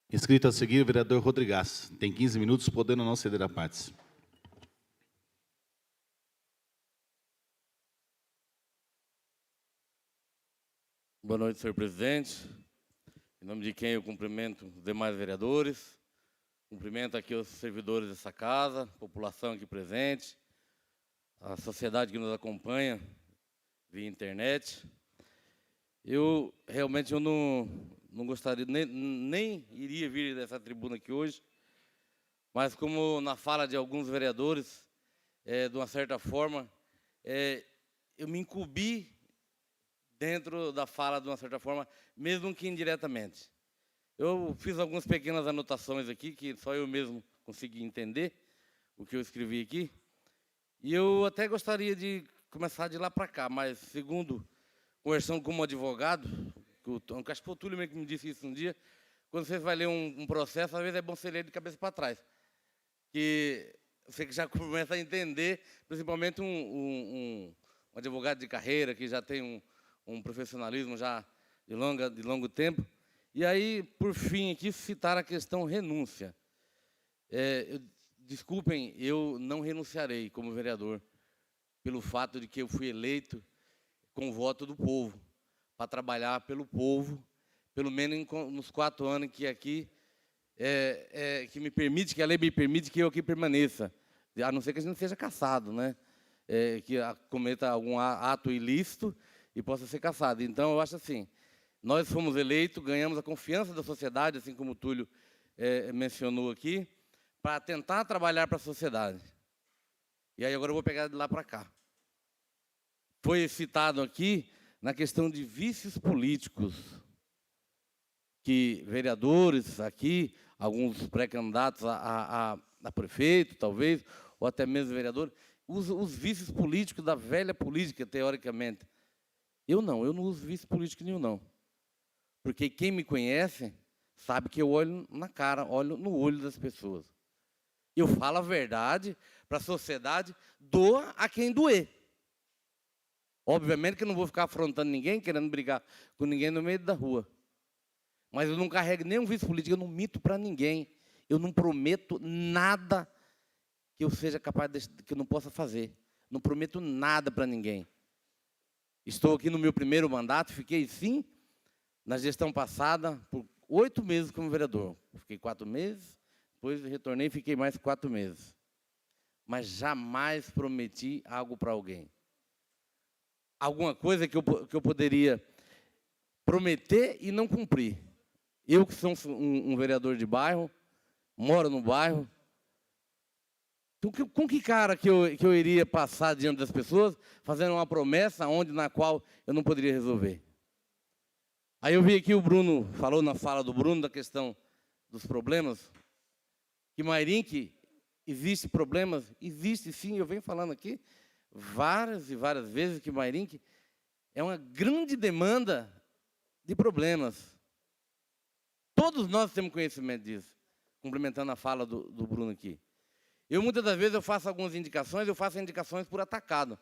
Inscrito a seguir, o vereador Rodrigues. Tem 15 minutos, podendo não ceder a partes. Boa noite, senhor presidente. Em nome de quem eu cumprimento os demais vereadores, cumprimento aqui os servidores dessa casa, população aqui presente, a sociedade que nos acompanha via internet. Eu realmente não gostaria, nem iria vir dessa tribuna aqui hoje, mas como na fala de alguns vereadores, de uma certa forma, eu me incumbi dentro da fala, de uma certa forma, mesmo que indiretamente. Eu fiz algumas pequenas anotações aqui, que só eu mesmo consegui entender o que eu escrevi aqui, e eu até gostaria de começar de lá para cá, mas segundo, conversando com um advogado, acho que foi o Túlio mesmo que me disse isso um dia, quando você vai ler um processo, às vezes é bom você ler de cabeça para trás, que você já começa a entender, principalmente um advogado de carreira, que já tem um profissionalismo já de longo tempo. E aí, por fim, aqui citar a questão renúncia. Desculpem, eu não renunciarei como vereador, pelo fato de que eu fui eleito com o voto do povo, para trabalhar pelo povo, pelo menos nos 4 anos que aqui, que a lei me permite que eu aqui permaneça, a não ser que a gente não seja cassado, né? Que cometa algum ato ilícito e possa ser cassado. Então, eu acho assim, nós fomos eleitos, ganhamos a confiança da sociedade, assim como o Túlio mencionou aqui, para tentar trabalhar para a sociedade. E aí agora eu vou pegar de lá para cá. Foi citado aqui na questão de vícios políticos, que vereadores aqui, alguns pré-candidatos a prefeito, talvez, ou até mesmo vereador, os vícios políticos da velha política, teoricamente. Eu não uso vício político nenhum, não. Porque quem me conhece sabe que eu olho na cara, olho no olho das pessoas. Eu falo a verdade para a sociedade, doa a quem doer. Obviamente que eu não vou ficar afrontando ninguém, querendo brigar com ninguém no meio da rua. Mas eu não carrego nenhum vício político, eu não minto para ninguém. Eu não prometo nada que eu seja capaz que eu não possa fazer. Não prometo nada para ninguém. Estou aqui no meu primeiro mandato, fiquei, sim, na gestão passada, por 8 meses como vereador. Fiquei 4 meses, depois retornei e fiquei mais 4 meses. Mas jamais prometi algo para alguém. Alguma coisa que eu poderia prometer e não cumprir. Eu que sou um vereador de bairro, moro no bairro, com que cara que eu iria passar diante das pessoas, fazendo uma promessa na qual eu não poderia resolver? Aí eu vi aqui o Bruno, falou na fala do Bruno, da questão dos problemas, que Mairinque, existe problemas? Existe sim, eu venho falando aqui várias e várias vezes que Mairinque é uma grande demanda de problemas. Todos nós temos conhecimento disso, complementando a fala do Bruno aqui. Muitas das vezes, eu faço algumas indicações, eu faço indicações por atacado,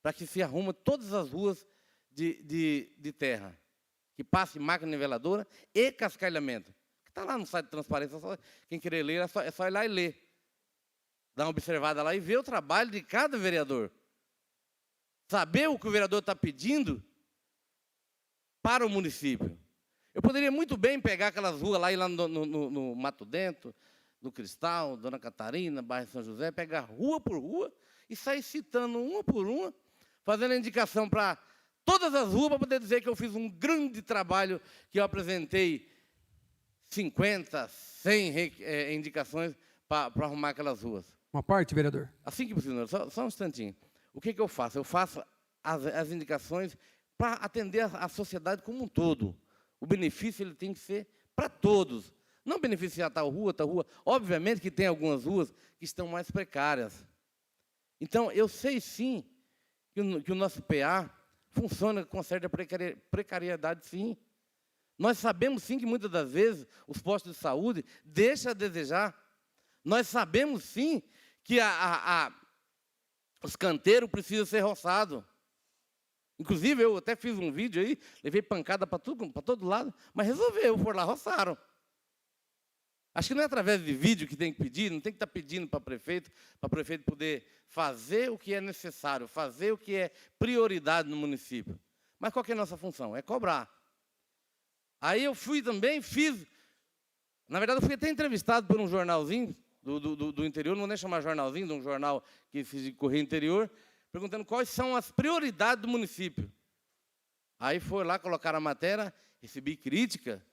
para que se arruma todas as ruas de terra, que passe máquina niveladora e cascalhamento. Que está lá no site de transparência, quem querer ler, é só ir lá e ler. Dar uma observada lá e ver o trabalho de cada vereador. Saber o que o vereador está pedindo para o município. Eu poderia muito bem pegar aquelas ruas lá, ir lá no Mato Dentro, no Cristal, Dona Catarina, bairro São José, pegar rua por rua e sair citando uma por uma, fazendo a indicação para todas as ruas, para poder dizer que eu fiz um grande trabalho, que eu apresentei 50, 100 indicações para arrumar aquelas ruas. Uma parte, vereador. Assim que possível, só um instantinho. O que eu faço? Eu faço as indicações para atender a sociedade como um todo. O benefício ele tem que ser para todos. Não beneficiar tal rua, tal rua. Obviamente que tem algumas ruas que estão mais precárias. Então, eu sei sim que o nosso PA funciona com certa precariedade, sim. Nós sabemos sim que muitas das vezes os postos de saúde deixam a desejar. Nós sabemos sim que os canteiros precisam ser roçados. Inclusive, eu até fiz um vídeo aí, levei pancada para todo lado, mas resolveu, foram lá, roçaram. Acho que não é através de vídeo que tem que pedir, não tem que estar pedindo para o prefeito poder fazer o que é necessário, fazer o que é prioridade no município. Mas qual que é a nossa função? É cobrar. Aí eu fui também, na verdade eu fui até entrevistado por um jornalzinho do interior, não vou nem chamar jornalzinho, de um jornal que fiz de Correio Interior, perguntando quais são as prioridades do município. Aí foi lá, colocaram a matéria, recebi crítica.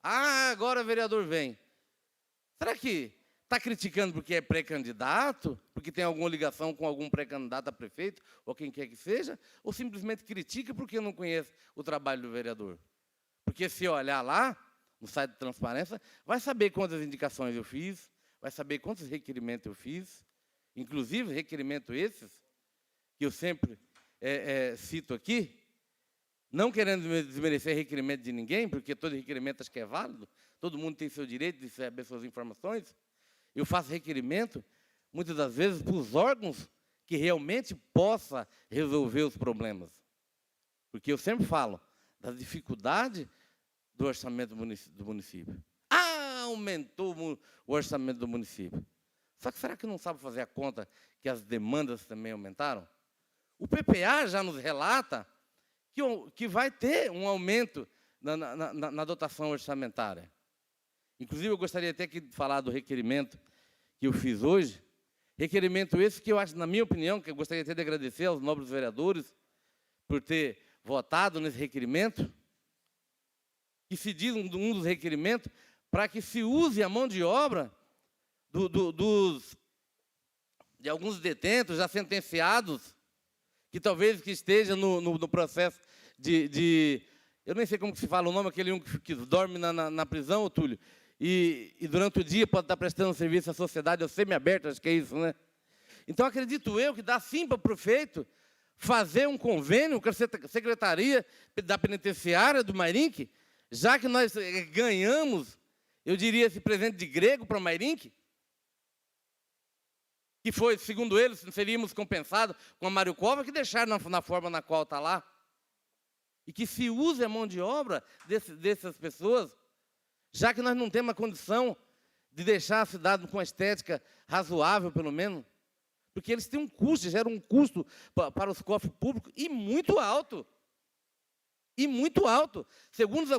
Ah, agora o vereador vem. Será que está criticando porque é pré-candidato, porque tem alguma ligação com algum pré-candidato a prefeito, ou quem quer que seja, ou simplesmente critica porque não conhece o trabalho do vereador? Porque se olhar lá, no site de transparência, vai saber quantas indicações eu fiz, vai saber quantos requerimentos eu fiz, inclusive requerimentos esses, que eu sempre cito aqui, não querendo desmerecer requerimento de ninguém, porque todo requerimento acho que é válido, todo mundo tem seu direito de saber suas informações. Eu faço requerimento, muitas das vezes, para os órgãos que realmente possam resolver os problemas. Porque eu sempre falo da dificuldade do orçamento do município. Ah, aumentou o orçamento do município. Só que será que não sabe fazer a conta que as demandas também aumentaram? O PPA já nos relata que vai ter um aumento na dotação orçamentária. Inclusive, eu gostaria até de falar do requerimento que eu fiz hoje. Requerimento esse que eu acho, na minha opinião, que eu gostaria até de agradecer aos nobres vereadores por ter votado nesse requerimento, que se diz um dos requerimentos para que se use a mão de obra de alguns detentos já sentenciados, que talvez que esteja no processo eu nem sei como que se fala o nome, aquele um que dorme na prisão, ô Túlio, e durante o dia pode estar prestando serviço à sociedade, ou semi-aberto, acho que é isso, né? Então, acredito eu que dá sim para o prefeito fazer um convênio com a Secretaria da Penitenciária do Mairinque, já que nós ganhamos, eu diria, esse presente de grego para o Mairinque, que foi, segundo eles, seríamos compensados com a Mário Cova, que deixaram na forma na qual está lá. E que se use a mão de obra dessas pessoas, já que nós não temos a condição de deixar a cidade com uma estética razoável, pelo menos, porque eles têm um custo, geram um custo para os cofres públicos e muito alto. E muito alto. Segundo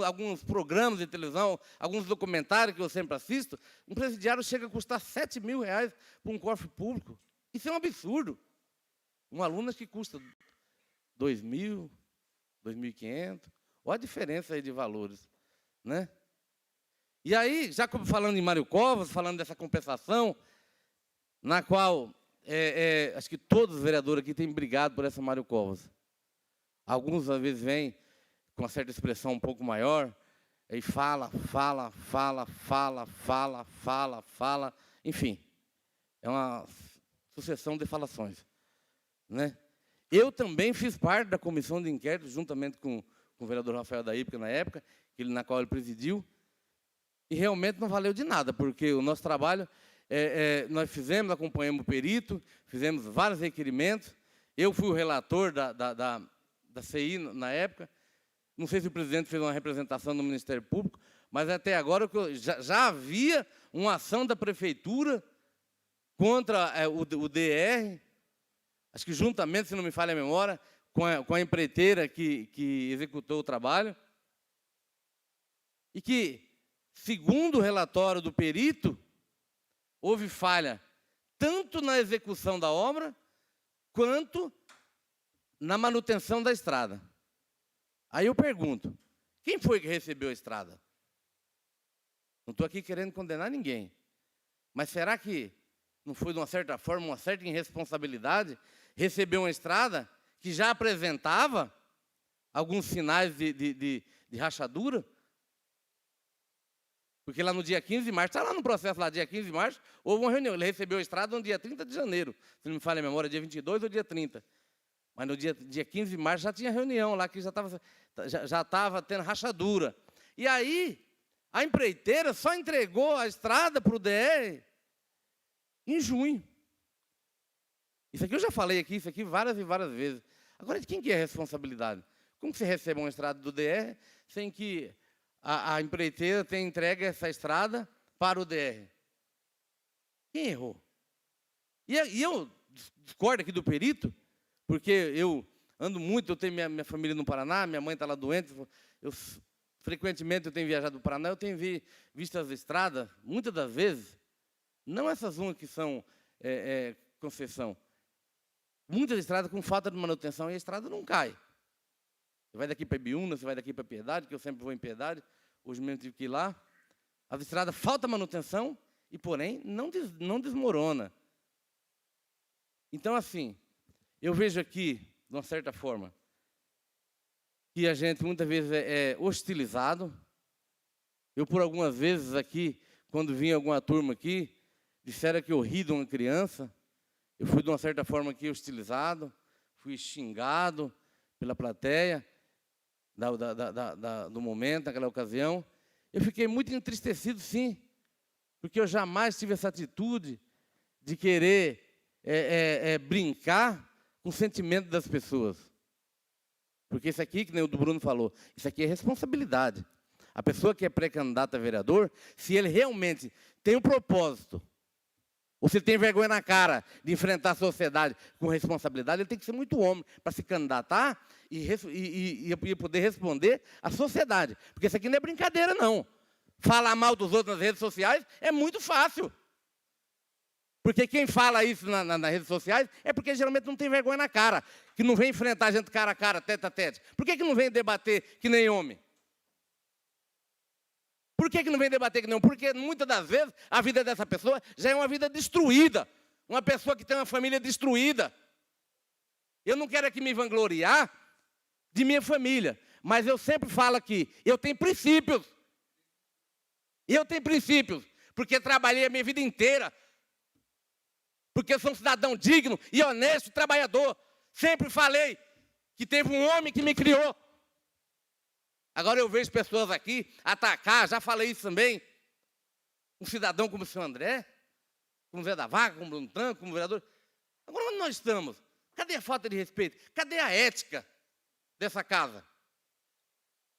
alguns programas de televisão, alguns documentários que eu sempre assisto, um presidiário chega a custar R$7 mil para um cofre público. Isso é um absurdo. Um aluno que custa R$2.000, R$2.500. Olha a diferença aí de valores, né? E aí, já falando em Mário Covas, falando dessa compensação, na qual acho que todos os vereadores aqui têm brigado por essa Mário Covas. Alguns, às vezes, vêm com uma certa expressão um pouco maior, e fala, enfim. É uma sucessão de falações, né? Eu também fiz parte da comissão de inquérito, juntamente com o vereador Rafael da Ípica, na época, na qual ele presidiu, e realmente não valeu de nada, porque o nosso trabalho, nós acompanhamos o perito, fizemos vários requerimentos, eu fui o relator da CI na época, não sei se o presidente fez uma representação no Ministério Público, mas até agora já havia uma ação da prefeitura contra o DR, acho que juntamente, se não me falha a memória, com a empreiteira que executou o trabalho, e que, segundo o relatório do perito, houve falha tanto na execução da obra, quanto na manutenção da estrada. Aí eu pergunto, quem foi que recebeu a estrada? Não estou aqui querendo condenar ninguém, mas será que não foi, de uma certa forma, uma certa irresponsabilidade receber uma estrada que já apresentava alguns sinais de rachadura? Porque lá no dia 15 de março, está lá no processo, lá dia 15 de março, houve uma reunião. Ele recebeu a estrada no dia 30 de janeiro, se não me falha a memória, dia 22 ou dia 30. Mas no dia 15 de março já tinha reunião lá, que já estava tendo rachadura. E aí, a empreiteira só entregou a estrada para o DR em junho. Isso aqui eu já falei aqui, isso aqui várias e várias vezes. Agora, de quem que é a responsabilidade? Como que você recebe uma estrada do DR sem que a empreiteira tenha entregue essa estrada para o DR. Quem errou? E eu discordo aqui do perito, porque eu ando muito, eu tenho minha família no Paraná, minha mãe está lá doente, frequentemente eu tenho viajado para o Paraná, eu tenho visto as estradas, muitas das vezes, não essas umas que são concessão, muitas estradas com falta de manutenção e a estrada não cai. Você vai daqui para Ibiúna, você vai daqui para Piedade, que eu sempre vou em Piedade, hoje mesmo tive que ir lá. As estradas falta manutenção e, porém, não desmorona. Então, assim, eu vejo aqui, de uma certa forma, que a gente muitas vezes é hostilizado. Eu, por algumas vezes aqui, quando vinha alguma turma aqui, disseram que eu ri de uma criança. Eu fui, de uma certa forma, aqui hostilizado, fui xingado pela plateia do momento, naquela ocasião. Eu fiquei muito entristecido, sim, porque eu jamais tive essa atitude de querer brincar com o sentimento das pessoas. Porque isso aqui, que nem o do Bruno falou, isso aqui é responsabilidade. A pessoa que é pré-candidata a vereador, se ele realmente tem um propósito, ou se ele tem vergonha na cara de enfrentar a sociedade com responsabilidade, ele tem que ser muito homem para se candidatar e poder responder à sociedade. Porque isso aqui não é brincadeira, não. Falar mal dos outros nas redes sociais é muito fácil. Porque quem fala isso nas redes sociais é porque geralmente não tem vergonha na cara, que não vem enfrentar a gente cara a cara, tete a tete. Por que não vem debater que nem homem? Por que não vem debater que nem homem? Porque muitas das vezes a vida dessa pessoa já é uma vida destruída. Uma pessoa que tem uma família destruída. Eu não quero aqui me vangloriar de minha família, mas eu sempre falo aqui, eu tenho princípios. Eu tenho princípios, porque trabalhei a minha vida inteira. Porque eu sou um cidadão digno e honesto, trabalhador. Sempre falei que teve um homem que me criou. Agora eu vejo pessoas aqui atacar, já falei isso também. Um cidadão como o senhor André, como o Zé da Vaca, como o Bruno Tranco, como o vereador. Agora onde nós estamos? Cadê a falta de respeito? Cadê a ética dessa casa?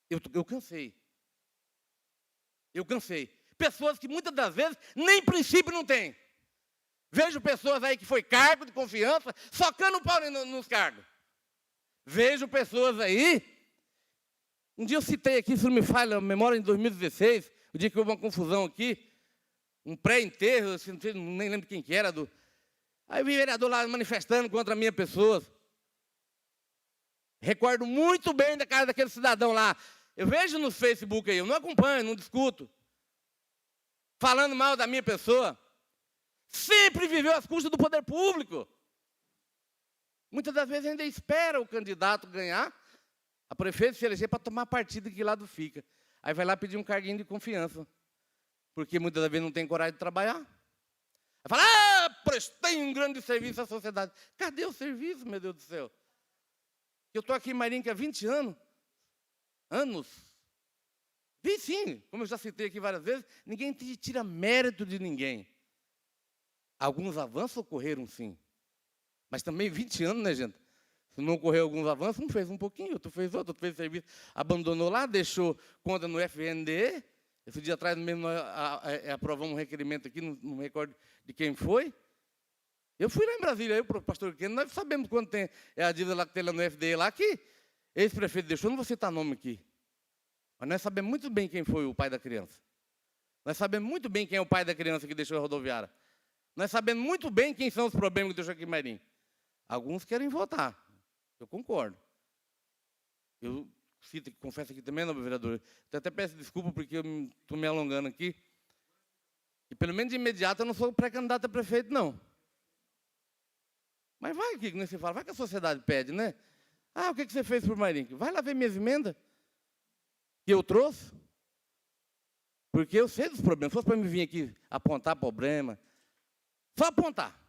Eu cansei. Eu cansei. Pessoas que muitas das vezes nem princípio não têm. Vejo pessoas aí que foi cargo de confiança, socando o pau nos cargos. Vejo pessoas aí. Um dia eu citei aqui, se não me falha a memória, em 2016, o dia que houve uma confusão aqui, um pré-enterro, nem lembro quem que era. Aí eu vi vereador lá manifestando contra a minha pessoa. Recordo muito bem da cara daquele cidadão lá. Eu vejo no Facebook aí, eu não acompanho, não discuto. Falando mal da minha pessoa. Sempre viveu às custas do poder público. Muitas das vezes ainda espera o candidato ganhar, a prefeito se eleger para tomar partido de que lado fica. Aí vai lá pedir um carguinho de confiança. Porque muitas das vezes não tem coragem de trabalhar. Aí fala, prestei um grande serviço à sociedade. Cadê o serviço, meu Deus do céu? Eu estou aqui em Marinca há 20 anos. Vi sim, como eu já citei aqui várias vezes, ninguém tira mérito de ninguém. Alguns avanços ocorreram, sim. Mas também 20 anos, né, gente? Se não ocorreu alguns avanços, não fez um pouquinho, outro fez outro, fez serviço, abandonou lá, deixou conta no FNDE. Esse dia atrás mesmo aprovamos um requerimento aqui, não me recordo de quem foi. Eu fui lá em Brasília, eu, o pastor Keno, nós sabemos quando tem a dívida lá que tem lá no FDE, lá que ex-prefeito deixou, não vou citar nome aqui. Mas nós sabemos muito bem quem foi o pai da criança. Nós sabemos muito bem quem é o pai da criança que deixou a rodoviária. Nós sabemos muito bem quem são os problemas que deixou aqui em Marinho. Alguns querem votar, eu concordo. Eu cito, confesso aqui também, nobre vereador, eu até peço desculpa porque eu estou me alongando aqui. E pelo menos de imediato eu não sou pré-candidato a prefeito, não. Mas vai aqui, como você fala, vai que a sociedade pede, né? Ah, o que você fez por Marinho? Vai lá ver minhas emendas que eu trouxe. Porque eu sei dos problemas. Se fosse para me vir aqui apontar problema, só apontar.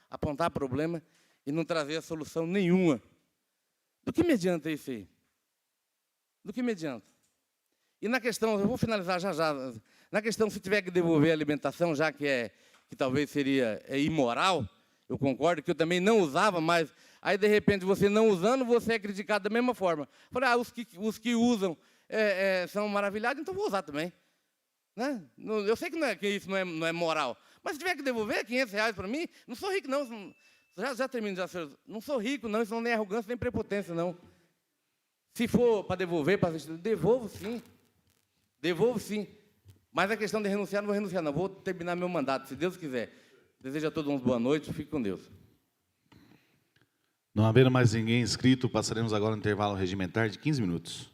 Apontar problema e não trazer a solução nenhuma. Do que me adianta isso aí? Do que me adianta? E na questão, eu vou finalizar já. Na questão, se tiver que devolver a alimentação, já que talvez seria imoral, eu concordo, que eu também não usava, mas aí, de repente, você não usando, você é criticado da mesma forma. Falei, os que usam são maravilhados, então vou usar também. Né? Eu sei que isso não é moral. Mas se tiver que devolver R$500 para mim, não sou rico, não. Já termino, senhor. Não sou rico, não. Isso não é arrogância, nem prepotência, não. Se for para devolver, devolvo sim. Devolvo sim. Mas a questão de renunciar, não vou renunciar, não. Vou terminar meu mandato, se Deus quiser. Desejo a todos uma boa noite. Fique com Deus. Não havendo mais ninguém inscrito, passaremos agora um intervalo regimentar de 15 minutos.